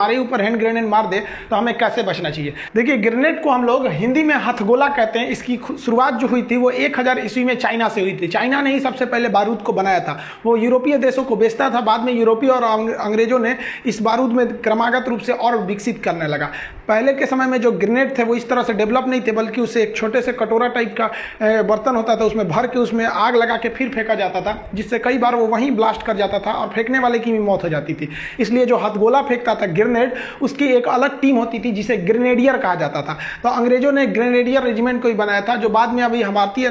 हमारे ऊपर hand grenade मार दे तो हमें कैसे बचना चाहिए। देखिए, ग्रेनेड को हम लोग हिंदी में हथगोला कहते हैं। इसकी शुरुआत जो हुई थी वो 1000 ईस्वी में चाइना से हुई थी। चाइना ने ही सबसे पहले बारूद को बनाया था। वो यूरोपीय देशों को बेचता था। बाद में यूरोपीय और अंग्रेजों ने इस बारूद में क्रमागत रूप से और विकसित करने लगा। पहले के समय में जो ग्रेनेड थे वो इस तरह से डेवलप नहीं थे, बल्कि उसे एक छोटे से कटोरा टाइप का बर्तन होता था, उसमें भर के उसमें आग लगा के फिर फेंका जाता था, जिससे कई बार वो वहीं ब्लास्ट कर जाता था और फेंकने वाले की भी मौत हो जाती थी। इसलिए जो हथगोला फेंकता था ग्रेनेड, उसकी एक अलग टीम होती थी जिसे ग्रेनेडियर कहा जाता था। तो अंग्रेजों ने ग्रेनेडियर रेजिमेंट को ही बनाया था, जो बाद में अभी भारतीय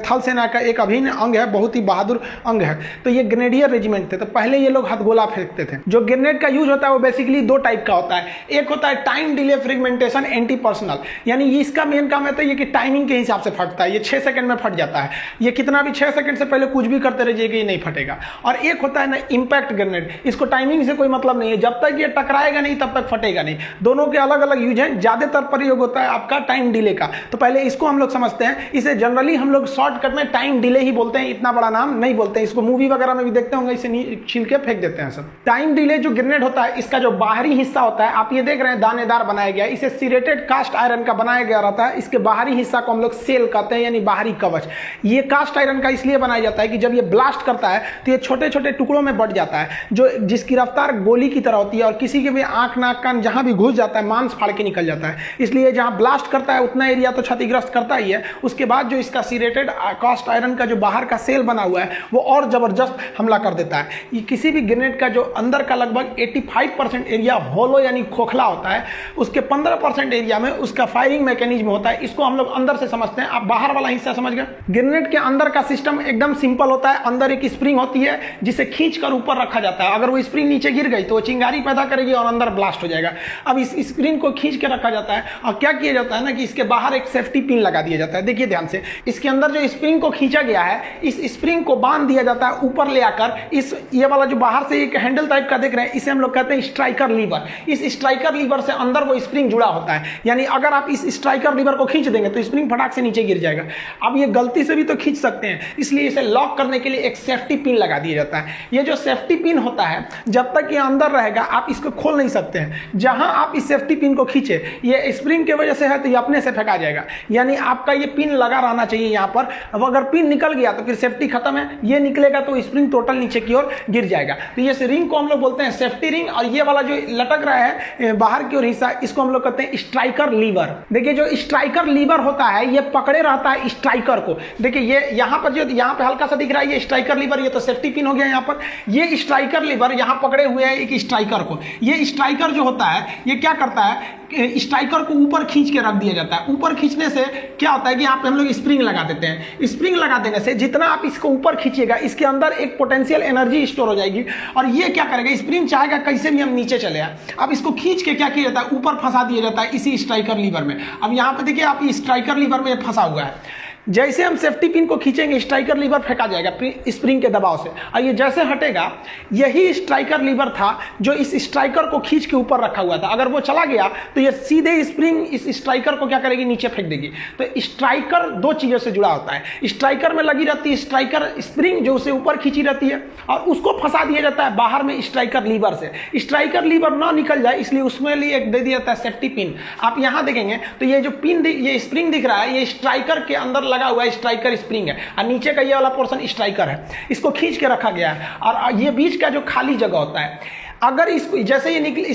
थल सेना का एक अभिन्न अंग है, बहुत ही बहादुर अंग है। तो ये ग्रेनेडियर रेजिमेंट थे। तो पहले ये लोग हथगोला फेंकते थे। जो ग्रेनेड का यूज होता है वो बेसिकली दो टाइप का होता है। एक होता है time delay fragmentation anti personal, यानी इसका मेन काम है कि टाइमिंग के हिसाब से फटता है। ये 6 सेकंड में फट जाता है। ये कितना भी 6 सेकंड से पहले कुछ भी करते रहिएगा, ये नहीं फटेगा। और एक होता है ना इंपैक्ट ग्रेनेड। इसको टाइमिंग से कोई मतलब नहीं है, जब तक ये टकराएगा नहीं तब तक फटेगा नहीं। दोनों के अलग अलग यूज हैं। ज्यादातर प्रयोग होता है आपका टाइम डिले का। तो पहले इसको हम लोग समझते हैं। इसे जनरली हम लोग शॉर्टकट में टाइम डिले ही बोलते हैं, इतना बड़ा नाम नहीं बोलते हैं। इसको मूवी वगैरह में भी देखते होंगे, इसे छील के फेंक देते हैं सब। टाइम डिले जो ग्रेनेड होता है, इसका जो बाहरी हिस्सा होता है, आप ये देख रहे हैं दानेदार बनाया गया। इसे सिरेटेड कास्ट आयरन का बनाया गया रहता है। इसके बाहरी हिस्सा को हम लोग सेल कहते हैं, यानी बाहरी कवच। ये कास्ट आयरन का इसलिए बनाया जाता है कि जब ये ब्लास्ट करता है तो ये छोटे छोटे टुकड़ों में बट जाता है, जो जिसकी रफ्तार गोली की तरह होती है, और किसी के भी आंख नाक कान जहां भी घुस जाता है मांस फाड़ के निकल जाता है। इसलिए जहां ब्लास्ट करता है उतना एरिया तो क्षतिग्रस्त करता ही है, उसके बाद जो इसका सिरेटेड कास्ट आयरन का जो बाहर का सेल बना हुआ है वो और जबरदस्त हमला कर देता है। ये किसी भी ग्रेनेड का जो अंदर का लगभग 85% एरिया होलो यानी खोखला होता है, उसके 15% एरिया में उसका फायरिंग मैकेनिज्म होता है। इसको हम लोग अंदर से समझते हैं। आप बाहर वाला हिस्सा समझ गए। ग्रेनेड के अंदर का सिस्टम एकदम सिंपल होता है। अंदर एक स्प्रिंग होती है जिसे खींचकर ऊपर रखा जाता है। अगर वो स्प्रिंग नीचे गिर गई तो वो चिंगारी पैदा करेगी और अंदर ब्लास्ट हो जाएगा। अब इस स्प्रिंग को खींच के रखा जाता है और क्या किया जाता है ना कि इसके बाहर एक सेफ्टी पिन लगा दिया जाता है। देखिए ध्यान से, इसके अंदर जो स्प्रिंग को खींचा गया है, इस स्प्रिंग को बांध दिया जाता है ऊपर ले आकर। इस ये वाला जो बाहर से एक हैंडल टाइप का देख रहे हैं, इसे हम लोग कहते हैं स्ट्राइकर लीवर। इस स्ट्राइकर लीवर से अंदर वो स्प्रिंग जुड़ा होता है, यानी अगर आप इस स्ट्राइकर लीवर को खींच देंगे तो स्प्रिंग फटाक से नीचे गिर जाएगा। अब ये गलती से भी तो खींच सकते हैं, इसलिए इसे लॉक करने के लिए एक सेफ्टी पिन लगा दिया जाता है। ये जो सेफ्टी पिन होता है, जब तक ये अंदर रहेगा आप इसको खोल नहीं सकते हैं। जहां आप इस सेफ्टी पिन को खींचे, ये स्प्रिंग की वजह से है तो ये अपने से फेंका जाएगा, यानी आपका ये पिन लगा रहना चाहिए यहाँ पर। अब अगर पिन निकल गया तो फिर सेफ्टी खत्म है, ये निकलेगा तो स्प्रिंग टोटल नीचे की ओर गिर जाएगा। तो ये रिंग को हम लोग बोलते हैं सेफ्टी रिंग, और ये वाला जो लटक रहा है बाहर की ओर हिस्सा, इसको हम लोग कहते हैं स्ट्राइकर लीवर। देखिए जो स्ट्राइकर लीवर होता है ये पकड़े रहता है स्ट्राइकर को। देखिए ये यहाँ पर जो यहाँ पे हल्का सा दिख रहा है ये स्ट्राइकर लीवर, ये तो सेफ्टी पिन हो गया यहाँ पर। ये स्ट्राइकर लीवर यहाँ पकड़े हुए है एक स्ट्राइकर को। ये स्ट्राइकर जो होता है ये क्या करता है, स्ट्राइकर को ऊपर खींच के रख दिया जाता है। ऊपर खींचने से क्या होता है कि यहाँ पे हम लोग स्प्रिंग लगा देते हैं। स्प्रिंग लगा देने से जितना आप इसको ऊपर खींचिएगा, इसके अंदर एक पोटेंशियल एनर्जी स्टोर हो जाएगी, और ये क्या करेगा, स्प्रिंग चाहेगा कैसे भी हम नीचे चले आए। अब इसको खींच के क्या किया जाता है, ऊपर फंसा दिया जाता है इसी स्ट्राइकर लीवर में। अब यहाँ पे देखिए आप स्ट्राइकर लीवर में फंसा हुआ है। जैसे हम सेफ्टी पिन को खींचेंगे स्ट्राइकर लीवर फेंका जाएगा स्प्रिंग के दबाव से, और ये जैसे हटेगा, यही स्ट्राइकर लीवर था जो इस स्ट्राइकर को खींच के ऊपर रखा हुआ था। अगर वो चला गया तो ये सीधे स्प्रिंग इस स्ट्राइकर को क्या करेगी, नीचे फेंक देगी। तो स्ट्राइकर दो चीजों से जुड़ा होता है। स्ट्राइकर में लगी रहती है स्ट्राइकर स्प्रिंग जो उसे ऊपर खींची रहती है, और उसको फंसा दिया जाता है बाहर में स्ट्राइकर लीवर से। स्ट्राइकर लीवर ना निकल जाए इसलिए उसमें लिए एक दे दिया जाता है सेफ्टी पिन। आप यहाँ देखेंगे तो ये जो पिन ये स्प्रिंग दिख रहा है, ये स्ट्राइकर के अंदर लगा हुआ स्ट्राइकर स्प्रिंग है, और नीचे का ये वाला पोर्शन स्ट्राइकर है। इसको खींच के रखा गया है, और ये बीच का जो खाली जगह होता है, अगर इसको जैसे ये निकले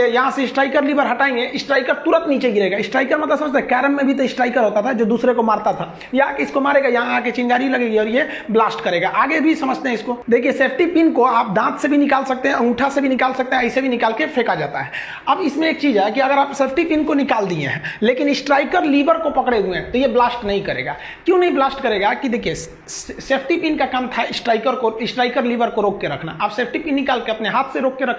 यहाँ से स्ट्राइकर लीवर हटाएंगे, स्ट्राइकर तुरंत नीचे गिरेगा। स्ट्राइकर मतलब समझते हैं, कैरम में भी तो स्ट्राइकर होता था जो दूसरे को मारता था, या इसको मारेगा, यहाँ आके चिंगारी लगेगी और ये ब्लास्ट करेगा। आगे भी समझते हैं इसको। देखिए सेफ्टी पिन को आप दांत से भी निकाल सकते हैं, अंगूठा से भी निकाल सकते हैं, ऐसे भी निकाल के फेंका जाता है। अब इसमें एक चीज है कि अगर आप सेफ्टी पिन को निकाल दिए हैं लेकिन स्ट्राइकर लीवर को पकड़े हुए हैं तो ये ब्लास्ट नहीं करेगा। क्यों नहीं ब्लास्ट करेगा कि देखिए सेफ्टी पिन का काम था स्ट्राइकर लीवर को रोक के रखना। आप सेफ्टी पिन निकाल के अपने हाथ से रोक के रखें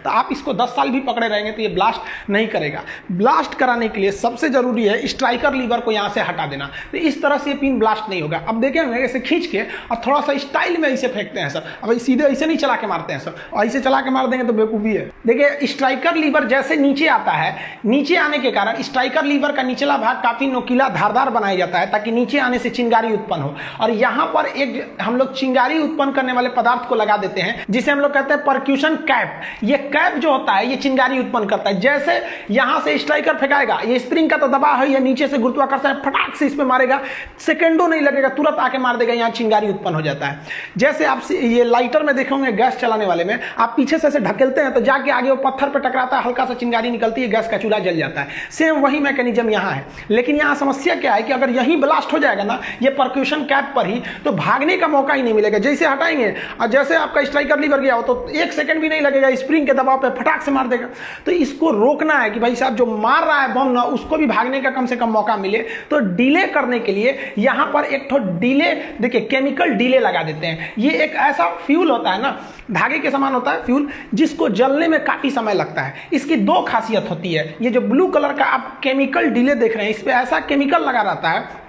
तो आप इसको 10 साल भी पकड़े रहेंगे तो ये ब्लास्ट नहीं करेगा। ब्लास्ट कराने के लिए सबसे जरूरी है स्ट्राइकर लीवर को यहाँ से हटा देना, तो इस तरह से ये पिन ब्लास्ट नहीं होगा। अब देखें ऐसे खींच के और थोड़ा सा स्टाइल में ऐसे फेंकते हैं सर। अब सीधे ऐसे नहीं चला के मारते हैं सर, और ऐसे चला के मार देंगे तो बेवकूफी है। देखिए स्ट्राइकर लीवर जैसे नीचे आता है, नीचे आने के कारण स्ट्राइकर लीवर का निचला भाग काफी नोकीला धारदार बनाया जाता है ताकि नीचे आने से चिंगारी उत्पन्न हो, और यहाँ पर एक हम लोग चिंगारी उत्पन्न करने वाले पदार्थ को लगा देते हैं जिसे हम लोग कहते हैं परक्यूशन कैप। ये कैप जो होता है ये चिंगारी उत्पन्न करता है। जैसे यहां से स्ट्राइकर फेंकाएगा, ये स्प्रिंग का तो दबाव है, ये नीचे से गुरुत्वाकर्षण फटाक से इस पे मारेगा, सेकंडों नहीं लगेगा, तुरंत आके मार देगा, यहाँ चिंगारी उत्पन्न हो जाता है। जैसे आप ये लाइटर में देखेंगे गैस चलाने वाले में, आप पीछे से ढकेलते हैं तो जाके आगे वो पत्थर पे टकराता है, हल्का सा चिंगारी निकलती है, गैस का चूल्हा जल जाता है। सेम वही मैकेनिज्म यहाँ है। लेकिन यहाँ समस्या क्या है कि अगर यहीं ब्लास्ट हो जाएगा ना ये परक्यूशन कैप पर ही, तो भागने का मौका ही नहीं मिलेगा। जैसे हटाएंगे और जैसे आपका स्ट्राइकर लीवर गया हो तो 1 सेकंड भी नहीं लगेगा, स्प्रिंग के दबाव पे फटाक से मार देगा। तो इसको रोकना है कि भाई साहब जो मार रहा है बम ना, उसको भी भागने का कम से कम मौका मिले। तो डिले करने के लिए यहां पर एक तो डिले, देखिए केमिकल डिले लगा देते हैं। ये एक ऐसा फ्यूल होता है ना, धागे के समान होता है फ्यूल, जिसको जलने में काफी समय लगता है। इसकी 2 खासियत होती है। ये जो ब्लू कलर का आप केमिकल डिले देख रहे हैं, इस पे ऐसा केमिकल लगा रहता है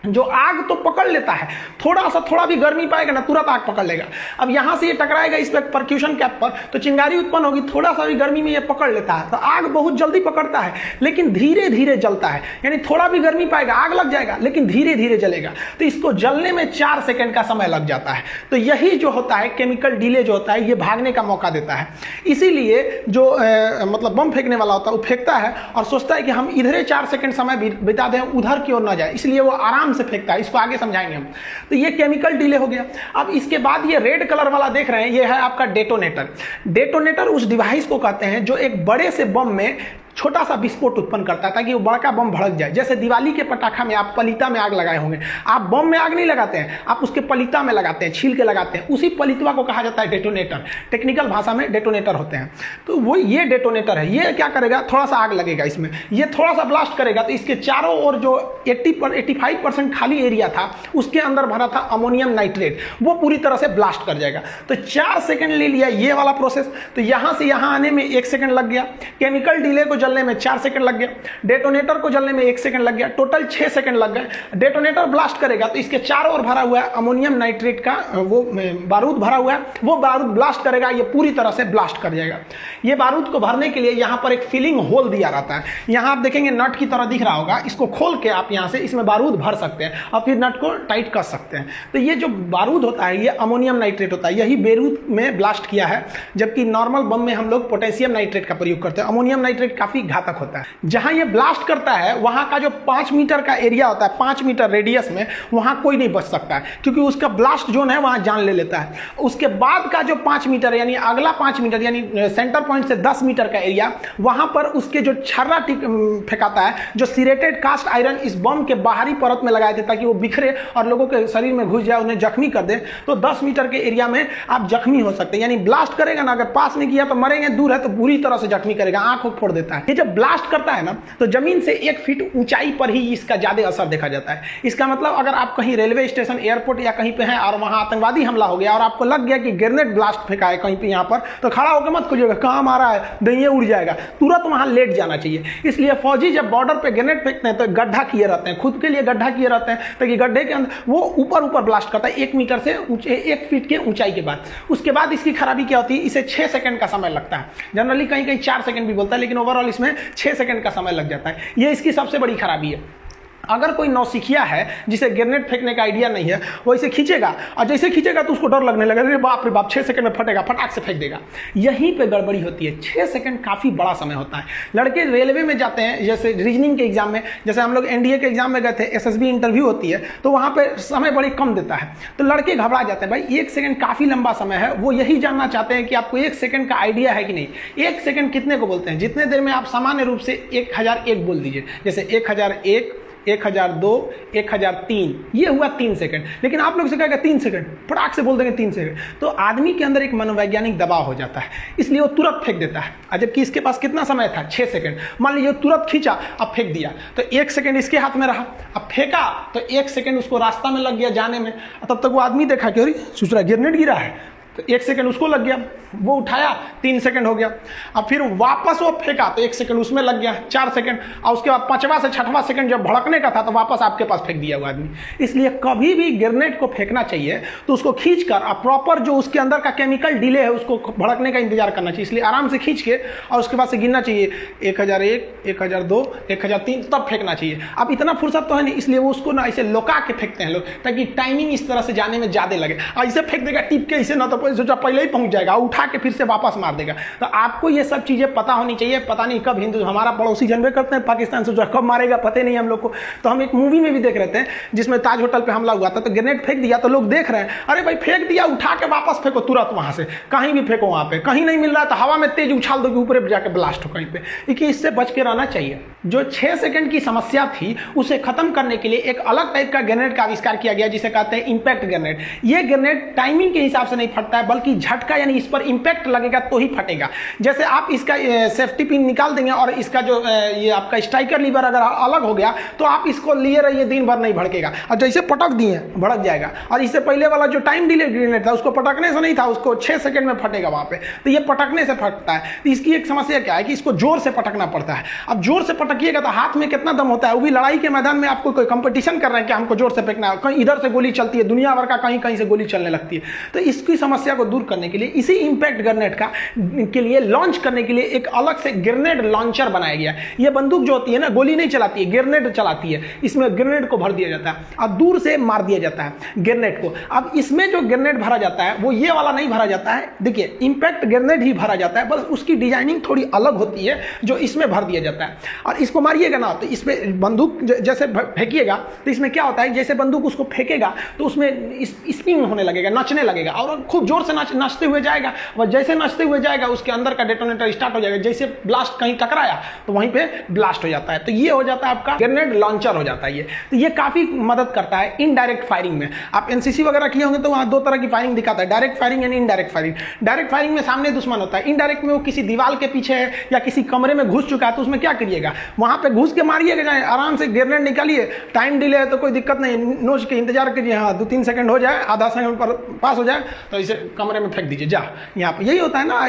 जो आग तो पकड़ लेता है, थोड़ा भी गर्मी पाएगा ना तुरंत आग पकड़ लेगा। अब यहां से ये टकराएगा इस पे परक्यूशन कैप पर, तो चिंगारी उत्पन्न होगी, थोड़ा सा भी गर्मी में ये पकड़ लेता है, तो आग बहुत जल्दी पकड़ता है, लेकिन धीरे धीरे जलता है। यानी थोड़ा भी गर्मी पाएगा आग लग जाएगा, लेकिन धीरे धीरे जलेगा। तो इसको जलने में 4 सेकंड का समय लग जाता है। तो यही जो होता है केमिकल डिले जो होता है, ये भागने का मौका देता है। इसीलिए जो मतलब बम फेंकने वाला होता है वो फेंकता है और सोचता है कि हम इधरे 4 सेकंड समय बिता दें, उधर की ओर ना जाए, इसलिए वो आराम से फेंकता है। इसको आगे समझाएंगे हम। तो ये केमिकल डिले हो गया। अब इसके बाद ये रेड कलर वाला देख रहे हैं, ये है आपका डेटोनेटर। डेटोनेटर उस डिवाइस को कहते हैं जो एक बड़े से बम में छोटा सा विस्फोट उत्पन्न करता है ताकि वो बड़का बम भड़क जाए। जैसे दिवाली के पटाखा में आप पलीता में आग लगाए होंगे, आप बम में आग नहीं लगाते हैं, आप उसके पलीता में लगाते हैं, छील के लगाते हैं, उसी पलीतवा को कहा जाता है डेटोनेटर। टेक्निकल भाषा में डेटोनेटर होते हैं। तो वो ये डेटोनेटर है। ये क्या करेगा, थोड़ा सा आग लगेगा इसमें, ये थोड़ा सा ब्लास्ट करेगा तो इसके चारों ओर जो 85% खाली एरिया था उसके अंदर भरा था अमोनियम नाइट्रेट, वो पूरी तरह से ब्लास्ट कर जाएगा। तो 4 सेकंड ले लिया ये वाला प्रोसेस। तो यहां से यहां आने में 1 सेकंड लग गया, केमिकल डिले को जलने में 4 सेकंड लग गया, डेटोनेटर को जलने में 1 सेकंड लग गया, टोटल 6 सेकंड लग गए। डेटोनेटर ब्लास्ट करेगा तो इसके चारों ओर भरा हुआ है अमोनियम नाइट्रेट का वो बारूद भरा हुआ है, वो बारूद ब्लास्ट करेगा, ये पूरी तरह से ब्लास्ट कर जाएगा। ये बारूद को भरने के लिए यहां पर एक फिलिंग होल दिया रहता है। यहां आप देखेंगे नट की तरह दिख रहा होगा, इसको खोल के आप यहां से इसमें बारूद भर सकते हैं और फिर नट को टाइट कर सकते हैं। तो ये जो बारूद होता है ये अमोनियम नाइट्रेट होता है, यही बेरूत में ब्लास्ट किया है, जबकि नॉर्मल बम में हम लोग पोटेशियम नाइट्रेट का प्रयोग करते हैं। अमोनियम नाइट्रेट काफी घातक होता है। जहां ये ब्लास्ट करता है वहां का जो 5 मीटर का एरिया होता है, 5 मीटर रेडियस में, वहां कोई नहीं बच सकता है क्योंकि उसका ब्लास्ट जोन है वहां जान ले लेता है। उसके बाद का जो 5 मीटर यानी अगला 5 मीटर यानी सेंटर पॉइंट से 10 मीटर का एरिया, वहां पर उसके जो छर्रा फेंकाता है, जो सिरेटेड कास्ट आयरन इस बम के बाहरी परत में लगाए थे ताकि वो बिखरे और लोगों के शरीर में घुस जाए, उन्हें जख्मी कर दे। तो 10 मीटर के एरिया में आप जख्मी हो सकते हैं। यानी ब्लास्ट करेगा ना, अगर पास में किया तो मरेंगे, दूर है तो बुरी तरह से जख्मी करेगा, आंख को फोड़ देता है। ये जब ब्लास्ट करता है ना तो जमीन से 1 फीट ऊंचाई पर ही इसका ज्यादा असर देखा जाता है। इसका मतलब अगर आप कहीं रेलवे स्टेशन, एयरपोर्ट या कहीं पे हैं और वहां आतंकवादी हमला हो गया और आपको लग गया कि ग्रेनेड ब्लास्ट फेंका है कहीं पे यहाँ पर, तो खड़ा होकर मत खोजिएगा कहाँ मारा है, दहिए उड़ जाएगा, तुरंत वहां लेट जाना चाहिए। इसलिए फौजी जब बॉर्डर पे ग्रेनेड फेंकते हैं तो गड्ढा किए रहते हैं, खुद के लिए गड्ढा किए रहते हैं ताकि गड्ढे के अंदर वो ऊपर ब्लास्ट करता है 1 मीटर से 1 फीट के ऊंचाई के बाद। उसके बाद इसकी खराबी क्या होती है, इसे 6 सेकंड का समय लगता है। जनरली कहीं कहीं 4 सेकंड भी बोलता है, लेकिन ओवरऑल इसमें 6 सेकंड का समय लग जाता है। ये इसकी सबसे बड़ी खराबी है। अगर कोई नौसिखिया है जिसे ग्रेनेड फेंकने का आइडिया नहीं है, वो इसे खींचेगा और जैसे खींचेगा तो उसको डर लगने लगेगा, अरे बाप रे बाप 6 सेकंड में फटेगा, फटाक से फेंक देगा। यहीं पे गड़बड़ी होती है। 6 सेकंड काफी बड़ा समय होता है। लड़के रेलवे में जाते हैं, जैसे रीजनिंग के एग्जाम में, जैसे हम लोग एनडीए के एग्जाम में गए थे, एसएसबी इंटरव्यू होती है, तो वहां पे समय बड़ी कम देता है, तो लड़के घबरा जाते हैं। भाई 1 सेकंड काफी लंबा समय है। वो यही जानना चाहते हैं कि आपको 1 सेकंड का आइडिया है कि नहीं। 1 सेकंड कितने को बोलते हैं, जितने देर में आप सामान्य रूप से 1001 बोल दीजिए, जैसे 1001, 1002, 1003, ये हुआ 3 सेकंड। लेकिन आप लोग से कहेगा 3 सेकंड, फटाक से बोल देंगे 3 सेकंड, तो आदमी के अंदर एक मनोवैज्ञानिक दबाव हो जाता है, इसलिए वो तुरंत फेंक देता है। जबकि इसके पास कितना समय था, 6 सेकंड। मान लीजिए तुरंत खींचा, अब फेंक दिया, तो 1 सेकंड इसके हाथ में रहा, अब फेंका तो 1 सेकंड उसको रास्ता में लग गया जाने में। तब तक वो आदमी देखा कि अरे सूचना ग्रेनेड गिरा है, तो 1 सेकंड उसको लग गया, वो उठाया 3 सेकंड हो गया। अब फिर वापस वो फेंका तो 1 सेकंड उसमें लग गया, 4 सेकंड, और उसके बाद 5वां से 6वां सेकंड जब भड़कने का था तो वापस आपके पास फेंक दिया वो आदमी। इसलिए कभी भी ग्रेनेड को फेंकना चाहिए तो उसको खींचकर और प्रॉपर जो उसके अंदर का केमिकल डिले है उसको भड़कने का इंतजार करना चाहिए। इसलिए आराम से खींच के और उसके बाद से गिनना चाहिए 1001, 1002, 1003, तब फेंकना चाहिए। अब इतना फुर्सत तो है नहीं, इसलिए वो उसको ना ऐसे लुका के फेंकते हैं लोग, ताकि टाइमिंग इस तरह से जाने में ज्यादा लगे। और इसे फेंक देगा टिप के, इसे ना तो सोचा पहले ही पहुंच जाएगा, उठा के फिर से वापस मार देगा। तो आपको ये सब चीज़ें पता होनी चाहिए। पता नहीं कब हिंदू, हमारा पड़ोसी जनवे करते हैं पाकिस्तान से, जो कब मारेगा पता नहीं हम लोग को। तो हम एक मूवी में भी देख रहे थे जिसमें ताज होटल पे हमला हुआ था, तो ग्रेनेड फेंक दिया तो लोग देख रहे हैं, अरे भाई फेंक दिया, उठा के वापस फेंको तुरंत, वहां से कहीं भी फेंको, वहां पे कहीं नहीं मिल रहा तो हवा में तेज उछाल दो कि ऊपर जाके ब्लास्ट हो कहीं पे। देखिए इससे बच के रहना चाहिए। जो 6 सेकंड की समस्या थी उसे खत्म करने के लिए एक अलग टाइप का ग्रेनेड का आविष्कार किया गया जिसे कहते हैं इंपैक्ट ग्रेनेड। ये ग्रेनेड टाइमिंग के हिसाब से नहीं फटता है, बल्कि झटका यानी इस पर इंपैक्ट लगेगा तो ही फटेगा। जैसे आप इसका सेफ्टी पिन निकाल देंगे और इसका जो ये आपका स्ट्राइकर लीवर अगर अलग हो गया तो आप इसको लिए रहिए, दिन भर नहीं भड़केगा। और जैसे पटक दिए भड़क जाएगा। और इससे पहले वाला जो टाइम डिले ग्रेनेड था उसको पटकने से नहीं था, उसको 6 सेकंड में फटेगा वहां पे, तो ये पटकने से फटता है। तो इसकी एक समस्या क्या है कि इसको जोर से पटकना पड़ता है। अब जोर से पटकिएगा तो हाथ में कितना दम होता है, वो भी लड़ाई के मैदान में आपको कोई कंपटीशन कर रहे हैं कि हमको जोर से फेंकना है, कहीं इधर से गोली चलती है, दुनिया भर का कहीं कहीं से गोली चलने लगती है। तो इसकी समस्या को दूर करने के लिए इसी इंपैक्ट ग्रेनेड का के लिए लॉन्च करने के लिए एक अलग से ग्रेनेड लॉन्चर बनाया गया। ये बंदूक जो होती है ना, गोली नहीं चलाती है, ग्रेनेड चलाती है। इसमें ग्रेनेड को भर दिया जाता है और दूर से मार दिया जाता है ग्रेनेड को। अब इसमें जो ग्रेनेड भरा जाता है वो ये वाला नहीं भरा जाता है, देखिए इंपैक्ट ग्रेनेड ही भरा जाता है, बस उसकी डिजाइनिंग थोड़ी अलग होती है जो इसमें भर दिया जाता है। और इसको मारिएगा ना तो इसमें बंदूक जैसे फेंकिएगा तो इसमें क्या होता है, जैसे बंदूक उसको फेंकेगा तो उसमें स्पिन होने लगेगा, नचने लगेगा और खूब जोर से नाचते हुए जाएगा। और जैसे नाचते हुए जाएगा उसके अंदर का डेटोनेटर स्टार्ट हो जाएगा, जैसे ब्लास्ट कहीं टकराया तो वहीं पे ब्लास्ट हो जाता है। तो ये हो जाता है आपका ग्रेनेड लॉन्चर हो जाता है ये। तो ये काफी मदद करता है इनडायरेक्ट फायरिंग में। आप एनसीसी वगैरह किए होंगे तो वहां 2 तरह की फायरिंग दिखाता है, direct firing and indirect firing. Direct firing में सामने दुश्मन होता है, इनडायरेक्ट में वो किसी दीवार के पीछे है या किसी कमरे में घुस चुका है, तो उसमें क्या करिएगा, वहां पे घुस के मारिएगा, आराम से ग्रेनेड निकालिए। टाइम डिले है तो कोई दिक्कत नहीं, नोच के इंतजार कीजिए, हाँ 2-3 सेकंड हो जाए, आधा सेकंड पर पास हो जाए तो इसे कमरे में फेंक दीजिए जा। यहाँ पे यही होता है ना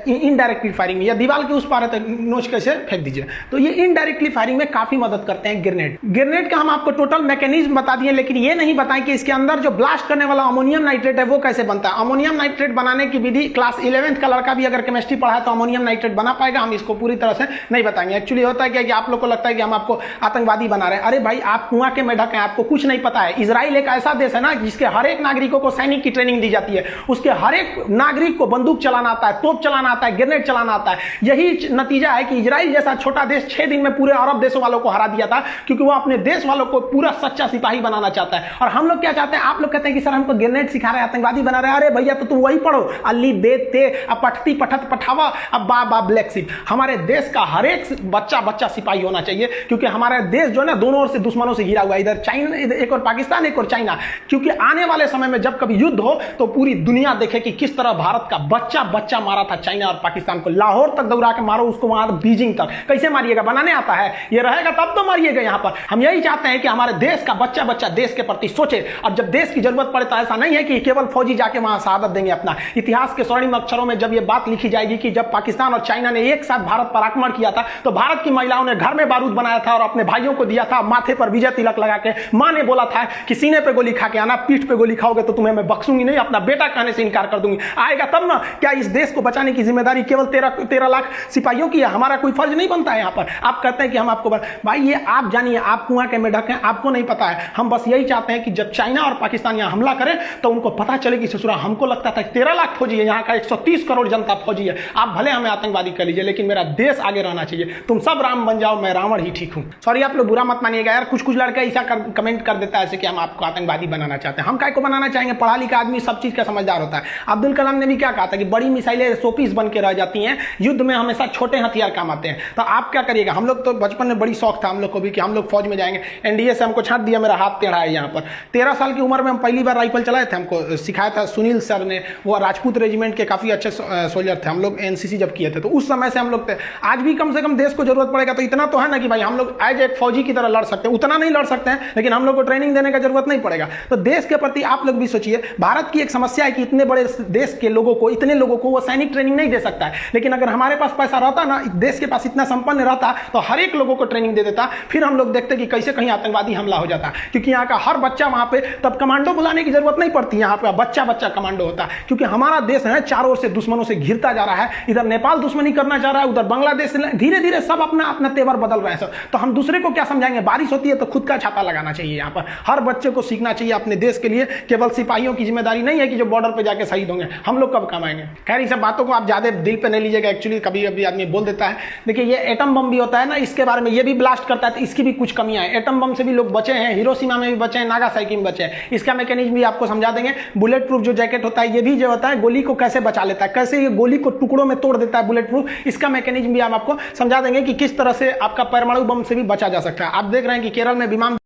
इनडायरेक्टली फायरिंग में, या दीवार के उस पार है तो नोच के इसे फेंक दीजिए। तो ये इनडायरेक्टली फायरिंग में काफी मदद करते हैं ग्रेनेड। ग्रेनेड का हम आपको टोटल मैकेनिज्म बता दिए, लेकिन ये नहीं बताएं कि इसके अंदर जो ब्लास्ट करने वाला अमोनियम नाइट्रेट है वो कैसे बनता है। अमोनियम नाइट्रेट बनाने की विधि क्लास 11th का लड़का भी अगर केमिस्ट्री पढ़ा है तो अमोनियम नाइट्रेट बना पाएगा, हम इसको पूरी तरह से नहीं बताएंगे। एक्चुअली होता है क्या कि आप लोग को लगता है कि हम आपको आतंकवादी बना रहे हैं। अरे भाई आप कुआं के मेढक हैं, आपको कुछ नहीं पता है। इजराइल एक ऐसा देश है ना जिसके हर एक नागरिकों को सैनिक की ट्रेनिंग दी जाती है, उसके हर एक नागरिक को बंदूक चलाना आता है, तोप चलाना आता है, ग्रेनेड चलाना आता है। यही नतीजा है कि इजराइल जैसा छोटा देश 6 दिन में पूरे अरब देशों वालों को हरा दिया था, क्योंकि वो अपने देश वालों को पूरा सच्चा सिपाही बनाना चाहता है। और हम लोग क्या चाहते हैं, आप लोग कहते हैं कि सर हमको ग्रेनेड सिखा रहे हैं, आतंकवादी बना रहे हैं। अरे भैया तो तुम वही पढ़ो, अली बे ते अब पठती पठत पठावा अब बा ब्लैक शिप। हमारे देश का हर एक बच्चा सिपाही होना चाहिए, क्योंकि हमारा देश जो है ना दोनों ओर से दुश्मनों से घिरा हुआ है, इधर चाइना, एक और पाकिस्तान, एक और चाइना। क्योंकि आने वाले समय में जब कभी युद्ध हो तो पूरी दुनिया देखे कि किस तरह भारत का बच्चा मारा था चाइना और पाकिस्तान को, लाहौर तक दौड़ा के मारो उसको, वहां बीजिंग तक। कैसे मारिएगा, बनाने आता है, ये रहेगा तब तो मारिएगा। यहां पर हम यही चाहते हैं कि हमारे देश का बच्चा देश के प्रति सोचे, और जब देश की जरूरत पड़े तो ऐसा नहीं है कि केवल फौजी जाके वहां शहादत देंगे। अपना इतिहास के स्वर्णिम अक्षरों में जब ये बात लिखी जाएगी कि जब पाकिस्तान और चाइना ने एक साथ भारत पर आक्रमण किया था तो भारत की महिलाओं ने घर में बारूद बनाया था और अपने भाइयों को दिया था, माथे पर विजय तिलक लगा के। मां ने बोला था कि सीने पे गोली खा के आना, पीठ पे गोली खाओगे तो तुम्हें मैं बख्शूंगी नहीं, अपना बेटा कहने से इनकार कर दूंगी। आएगा तब ना। क्या इस देश को बचाने की जिम्मेदारी केवल 13 लाख सिपाहियों की है? हमारा कोई फर्ज नहीं बनता है यहाँ पर? आप कहते हैं कि हम आपको भाई ये आप जानिए, आप कुआं के मेढक हैं, आपको नहीं पता है। हम बस यही चाहते हैं कि जब चाइना और पाकिस्तान यहाँ हमला करें तो उनको पता चले कि ससुरा हमको लगता था 13 लाख फौजी है, यहाँ का 130 करोड़ जनता फौजी है। आप भले हमें आतंकवादी कर लीजिए, लेकिन मेरा देश आगे रहना चाहिए। तुम सब राम बन जाओ, मैं रावण ही ठीक हूं। सॉरी आप लोग बुरा मत मानिएगा यार, कुछ लड़का ऐसा कमेंट कर देता है ऐसे कि हम आपको आतंकवादी बनाना चाहते हैं। हम काय को बनाना चाहेंगे? पढ़ा लिखा आदमी सब चीज का समझदार होता है। अब्दुल कलाम ने भी क्या कहा था कि बड़ी मिसाइलें शोपीस बन के रह जाती हैं, युद्ध में हमेशा छोटे हथियार काम आते हैं। तो आप क्या करिएगा? हम लोग तो बचपन में बड़ी शौक था हम लोग को भी कि हम लोग फौज में जाएंगे। एनडीए से हमको छाट दिया, मेरा हाथ टेढ़ा है यहाँ पर। 13 साल की उम्र में हम पहली बार राइफल चलाए थे, हमको सिखाया था सुनील सर ने, वो राजपूत रेजिमेंट के काफी अच्छे सोल्जर थे। हम लोग एनसीसी जब किए थे तो उस समय से हम लोग थे। आज भी कम से कम देश को जरूरत पड़ेगा तो इतना तो है ना कि भाई हम लोग एज एक फौजी की तरह लड़ सकते हैं। उतना नहीं लड़ सकते हैं लेकिन हम लोग को ट्रेनिंग देने का जरूरत नहीं पड़ेगा। तो देश के प्रति आप लोग भी सोचिए। भारत की एक समस्या है कि इतने बड़े देश के लोगों को, इतने लोगों को वो सैनिक ट्रेनिंग नहीं दे सकता है। लेकिन अगर हमारे पास पैसा रहता ना, देश के पास इतना संपन्न रहता तो हर एक लोगों को ट्रेनिंग दे देता। फिर हम लोग देखते कि कैसे कहीं आतंकवादी हमला हो जाता, क्योंकि यहाँ का हर बच्चा वहां पे, तब कमांडो बुलाने की जरूरत नहीं पड़ती। यहाँ पे बच्चा कमांडो होता, क्योंकि हमारा देश है चारों ओर से दुश्मनों से घिरता जा रहा है। इधर नेपाल दुश्मनी करना चाह रहा है, उधर बांग्लादेश, धीरे धीरे सब अपना तेवर बदल रहे हैं सब। तो हम दूसरे को क्या समझाएंगे? बारिश होती है तो खुद का छाता लगाना चाहिए। यहाँ पर हर बच्चे को सीखना चाहिए अपने देश के लिए। केवल सिपाहियों की जिम्मेदारी नहीं है कि जो बॉर्डर पे जाके शहीद होंगे, हम लोग कब कमाएंगे। खैर इन सब बातों को आप ज्यादा दिल पे नहीं लीजिएगा, एक्चुअली कभी कभी आदमी बोल देता है। देखिए ये एटम बम भी होता है ना, इसके बारे में ये भी ब्लास्ट करता है, तो इसकी भी कुछ कमियां हैं। एटम बम से भी लोग बचे हैं, हिरोशिमा में भी बचे हैं, नागासाकी में बचे हैं। इसका मैकेनिज्म भी आपको समझा देंगे। बुलेट प्रूफ जो जैकेट होता है, ये भी जो होता है गोली को कैसे बचा लेता है, कैसे ये गोली को टुकड़ों में तोड़ देता है बुलेट प्रूफ, इसका मैकेनिज्म भी हम आपको समझा देंगे कि किस तरह से आपका परमाणु बम से भी बचा जा सकता है। आप देख रहे हैं कि केरल में विमान